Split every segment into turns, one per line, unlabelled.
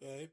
Okay.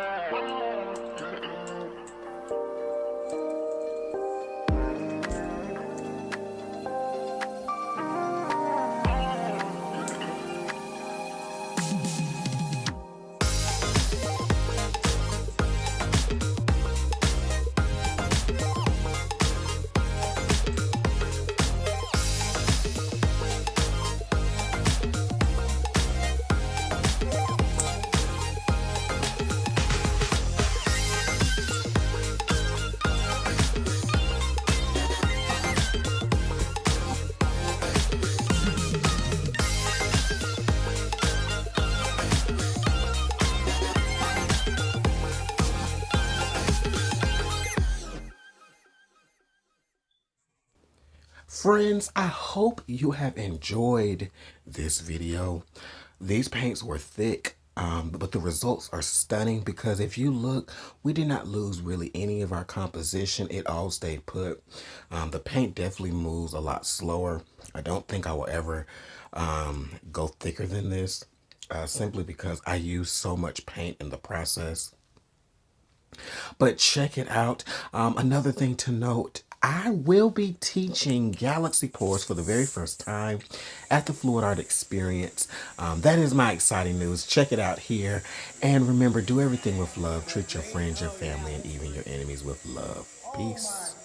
Oh, it's coming.
Friends, I hope you have enjoyed this video. These paints were thick, but the results are stunning because if you look, we did not lose really any of our composition. It all stayed put. The paint definitely moves a lot slower. I don't think I will ever go thicker than this, simply because I use so much paint in the process. But check it out. Another thing to note, I will be teaching Galaxy Pours for the very first time at the Fluid Art Experience. That is my exciting news. Check it out here. And remember, do everything with love. Treat your friends, your family, and even your enemies with love. Peace.